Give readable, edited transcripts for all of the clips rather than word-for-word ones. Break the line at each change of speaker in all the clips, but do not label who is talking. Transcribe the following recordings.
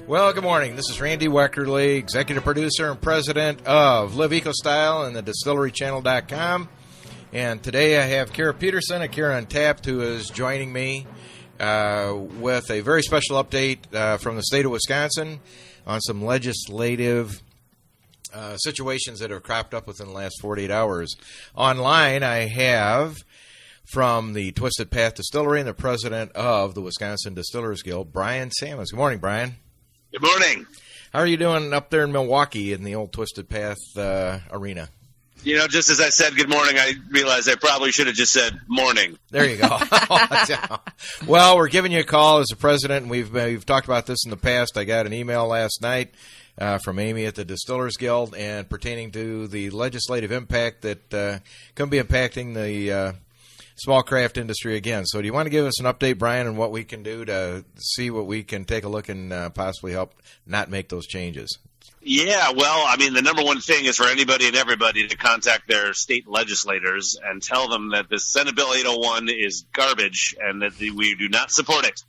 Well, good morning. This is Randy Weckerly, executive producer and president of Live Eco Style and the Distillery Channel.com. And today I have Kara Peterson at Untapped, who is joining me with a very special update from the state of Wisconsin on some legislative situations that have cropped up within the last 48 hours. Online, I have from the Twisted Path Distillery and the president of the Wisconsin Distillers Guild, Brian Sammons. Good morning, Brian.
Good morning.
How are you doing up there in Milwaukee in the old Twisted Path arena?
You know, just as I said good morning, I realized I probably should have just said morning.
There you go. Well, we're giving you a call as the president, and we've talked about this in the past. I got an email last night from Amy at the Distillers Guild and pertaining to the legislative impact that can be impacting the small craft industry again. So do you want to give us an update, Brian, on what we can do to see what we can take a look and possibly help not make those changes?
Yeah, well, I mean, the number one thing is for anybody and everybody to contact their state legislators and tell them that the Sen Ability 1 is garbage and that we do not support it.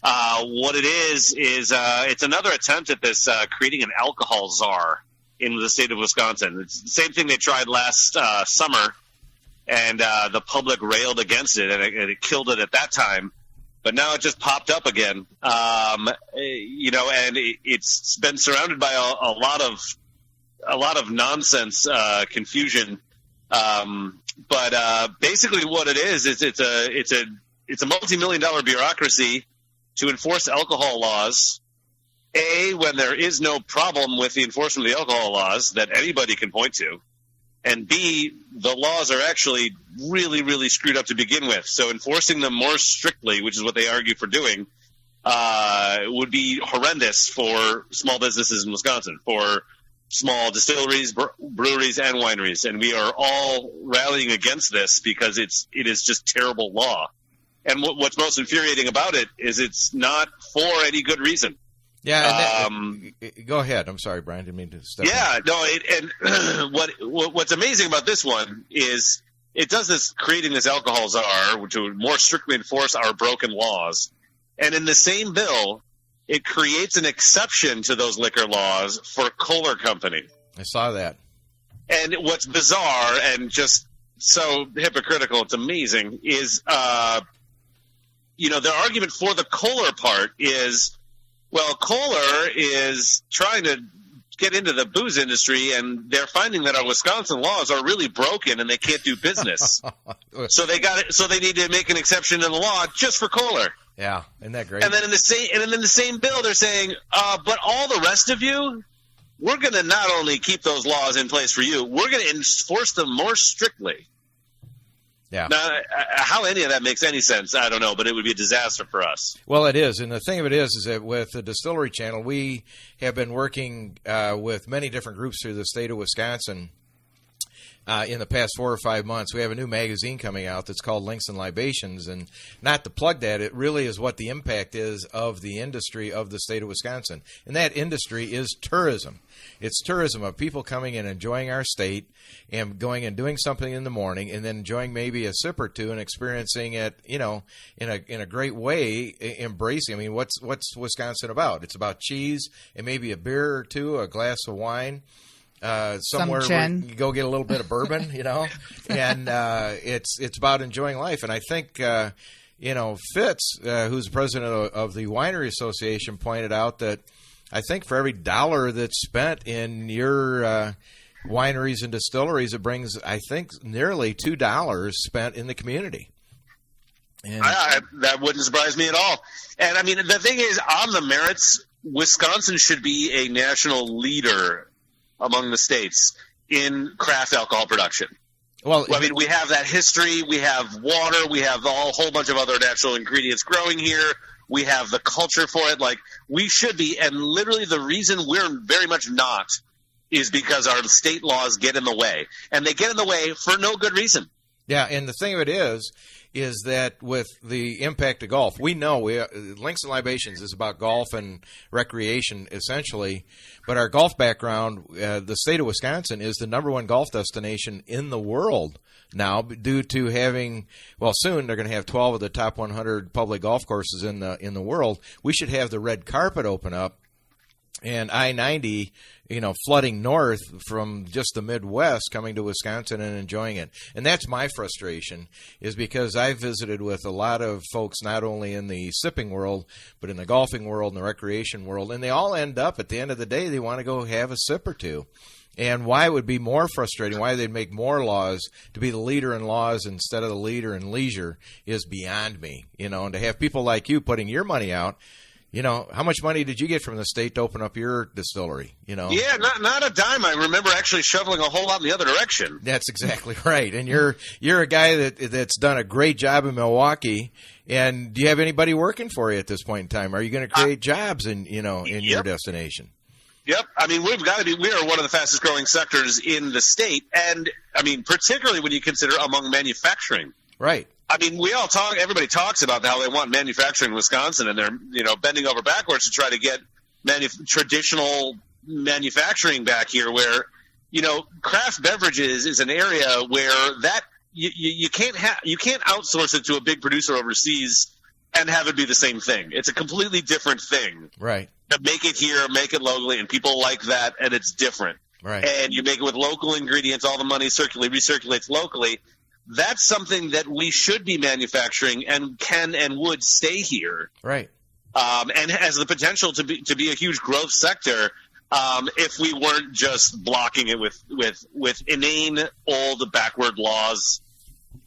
What it is it's another attempt at this creating an alcohol czar in the state of Wisconsin. It's the same thing they tried last summer, and the public railed against it, and it killed it at that time. But now it just popped up again, and it's been surrounded by a lot of nonsense, confusion. But basically, what it is it's a multi-million-dollar bureaucracy to enforce alcohol laws. A, when there is no problem with the enforcement of the alcohol laws that anybody can point to. And B, the laws are actually really, really screwed up to begin with. So enforcing them more strictly, which is what they argue for doing, would be horrendous for small businesses in Wisconsin, for small distilleries, breweries, and wineries. And we are all rallying against this because it is just terrible law. And what's most infuriating about it is it's not for any good reason.
Yeah, go ahead. I'm sorry, Brian. Didn't mean to step in.
What's amazing about this one is it does this, creating this alcohol czar to more strictly enforce our broken laws. And in the same bill, it creates an exception to those liquor laws for Kohler Company.
I saw that.
And what's bizarre and just so hypocritical, it's amazing, is, their argument for the Kohler part is, well, Kohler is trying to get into the booze industry, and they're finding that our Wisconsin laws are really broken, and they can't do business. So they need to make an exception in the law just for Kohler.
Yeah, isn't that great?
And then in the same bill, they're saying, but all the rest of you, we're going to not only keep those laws in place for you, we're going to enforce them more strictly.
Yeah.
Now, how any of that makes any sense, I don't know, but it would be a disaster for us.
Well, it is. And the thing of it is that with the Distillery Channel, we have been working with many different groups through the state of Wisconsin in the past 4 or 5 months. We have a new magazine coming out that's called Links and Libations. And not to plug that, it really is what the impact is of the industry of the state of Wisconsin. And that industry is tourism. It's tourism of people coming and enjoying our state and going and doing something in the morning and then enjoying maybe a sip or two and experiencing it, in a great way, embracing. I mean, what's Wisconsin about? It's about cheese and maybe a beer or two, a glass of wine. Somewhere where you go get a little bit of bourbon, and it's about enjoying life. And I think, Fitz, who's the president of the Winery Association, pointed out that I think for every dollar that's spent in your wineries and distilleries, it brings, I think, nearly $2 spent in the community. And
that wouldn't surprise me at all. And, I mean, the thing is, on the merits, Wisconsin should be a national leader among the states in craft alcohol production. Well, I mean, we have that history. We have water. We have a whole bunch of other natural ingredients growing here. We have the culture for it. Like, we should be. And literally the reason we're very much not is because our state laws get in the way. And they get in the way for no good reason.
Yeah, and the thing of it is that with the impact of golf, we know Links and Libations is about golf and recreation essentially, but our golf background, the state of Wisconsin is the #1 golf destination in the world now due to having, well, soon they're going to have 12 of the top 100 public golf courses in the world. We should have the red carpet open up and I-90, flooding north from just the Midwest, coming to Wisconsin and enjoying it. And that's my frustration, is because I've visited with a lot of folks, not only in the sipping world, but in the golfing world and the recreation world, and they all end up, at the end of the day, they want to go have a sip or two. And why it would be more frustrating, why they'd make more laws to be the leader in laws instead of the leader in leisure is beyond me. And to have people like you putting your money out, how much money did you get from the state to open up your distillery?
Yeah, not a dime. I remember actually shoveling a whole lot in the other direction.
That's exactly right. And you're a guy that's done a great job in Milwaukee. And do you have anybody working for you at this point in time? Are you going to create jobs in your destination?
Yep. I mean, we are one of the fastest growing sectors in the state. And I mean, particularly when you consider among manufacturing.
Right.
I mean, everybody talks about how they want manufacturing in Wisconsin, and they're, bending over backwards to try to get traditional manufacturing back here where, craft beverages is an area where that you can't outsource it to a big producer overseas and have it be the same thing. It's a completely different thing.
Right.
To make it here, make it locally, and people like that, and it's different.
Right.
And you make it with local ingredients, all the money recirculates locally. That's something that we should be manufacturing and can and would stay here.
Right.
And has the potential to be a huge growth sector if we weren't just blocking it with inane, old, backward laws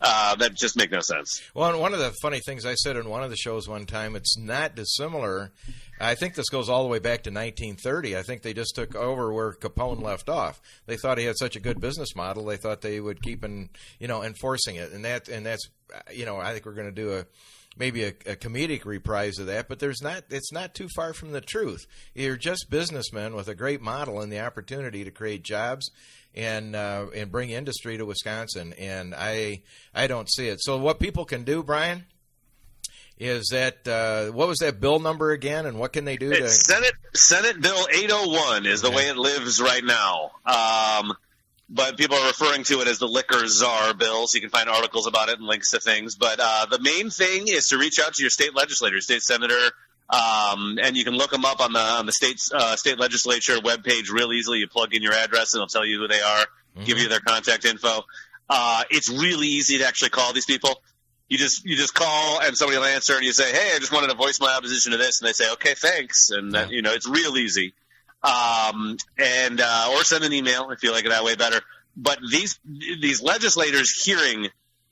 that just make no sense.
Well, and one of the funny things I said in one of the shows one time, it's not dissimilar. I think this goes all the way back to 1930. I think they just took over where Capone left off. They thought he had such a good business model. They thought they would keep enforcing it. And that's I think we're going to do maybe a comedic reprise of that, but it's not too far from the truth. You're just businessmen with a great model and the opportunity to create jobs and bring industry to Wisconsin. And I don't see it. So what people can do, Brian, is that what was that bill number again, and what can they do?
It's Senate Bill 801 is the way it lives right now. But people are referring to it as the Liquor Czar bill, so you can find articles about it and links to things. But the main thing is to reach out to your state legislator, state senator, and you can look them up on the state legislature webpage real easily. You plug in your address, and it'll tell you who they are, give you their contact info. It's really easy to actually call these people. You just call, and somebody will answer, and you say, "Hey, I just wanted to voice my opposition to this," and they say, "Okay, thanks," and it's real easy. Or send an email if you like it that way better. But these legislators hearing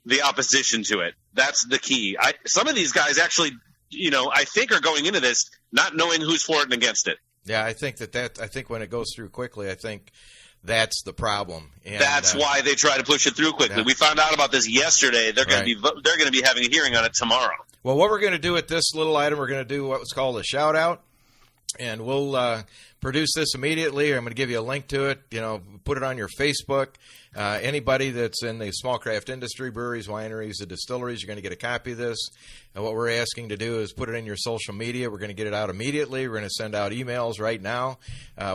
the opposition to it, that's the key. Some of these guys actually, I think are going into this not knowing who's for it and against it.
Yeah, I think I think when it goes through quickly, I think that's the problem. And
that's why they try to push it through quickly. Yeah. We found out about this yesterday. They're going to be having a hearing on it tomorrow.
Well, what we're going to do at this little item, we're going to do what's called a shout out, and we'll produce this immediately. I'm going to give you a link to it. Put it on your Facebook. Anybody that's in the small craft industry, breweries, wineries, the distilleries, you're going to get a copy of this. And what we're asking to do is put it in your social media. We're going to get it out immediately. We're going to send out emails right now.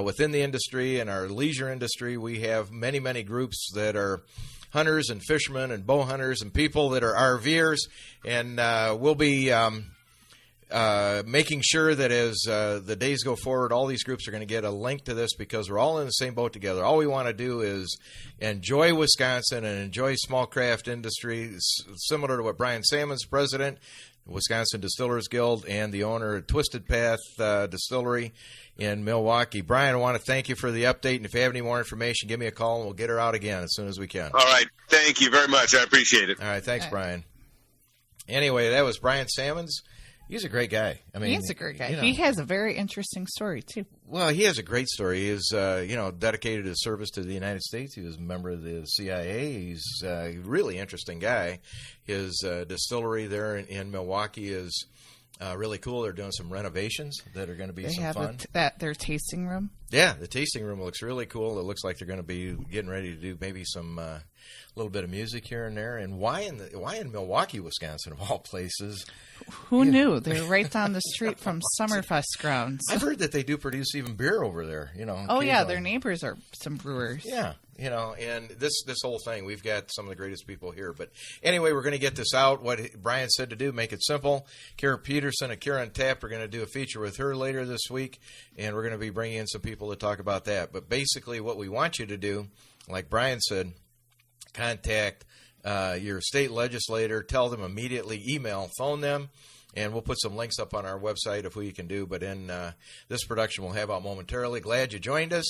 Within the industry and our leisure industry, we have many, many groups that are hunters and fishermen and bow hunters and people that are RVers. And we'll be making sure that as the days go forward, all these groups are going to get a link to this because we're all in the same boat together. All we want to do is enjoy Wisconsin and enjoy small craft industry, similar to what Brian Salmon's president, Wisconsin Distillers Guild, and the owner of Twisted Path Distillery in Milwaukee. Brian, I want to thank you for the update, and if you have any more information, give me a call, and we'll get her out again as soon as we can.
All right. Thank you very much. I appreciate it.
All right. Thanks, Brian. Anyway, that was Brian Salmons. He's a great guy. I mean,
he's a great guy. He has a very interesting story, too.
Well, he has a great story. He is, dedicated his service to the United States. He was a member of the CIA. He's a really interesting guy. His distillery there in Milwaukee is really cool. They're doing some renovations that are going to be some fun.
They have their tasting room?
Yeah, the tasting room looks really cool. It looks like they're going to be getting ready to do maybe some little bit of music here and there. And why in Milwaukee, Wisconsin, of all places?
Who knew? They're right down the street from Summerfest grounds.
I've heard that they do produce even beer over there.
Oh, yeah. Their neighbors are some brewers.
Yeah. You know, and this whole thing, we've got some of the greatest people here. But anyway, we're going to get this out. What Brian said to do, make it simple. Kara Peterson at Kara Untapped, we're going to do a feature with her later this week, and we're going to be bringing in some people to talk about that. But basically what we want you to do, like Brian said, contact your state legislator, tell them immediately, email, phone them, and we'll put some links up on our website of who you can do. But in this production we'll have out momentarily. Glad you joined us.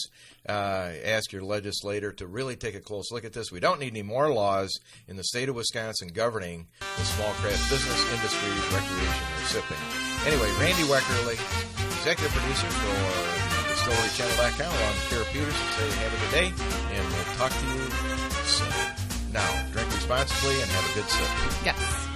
Ask your legislator to really take a close look at this. We don't need any more laws in the state of Wisconsin governing the small craft business, industry, recreation, or sipping. Anyway, Randy Weckerly, executive producer for DistilleryChannel.com, along with Kara Peterson. Say have a good day, and we'll talk to you soon. Now, drink responsibly and have a good sip.
Yes.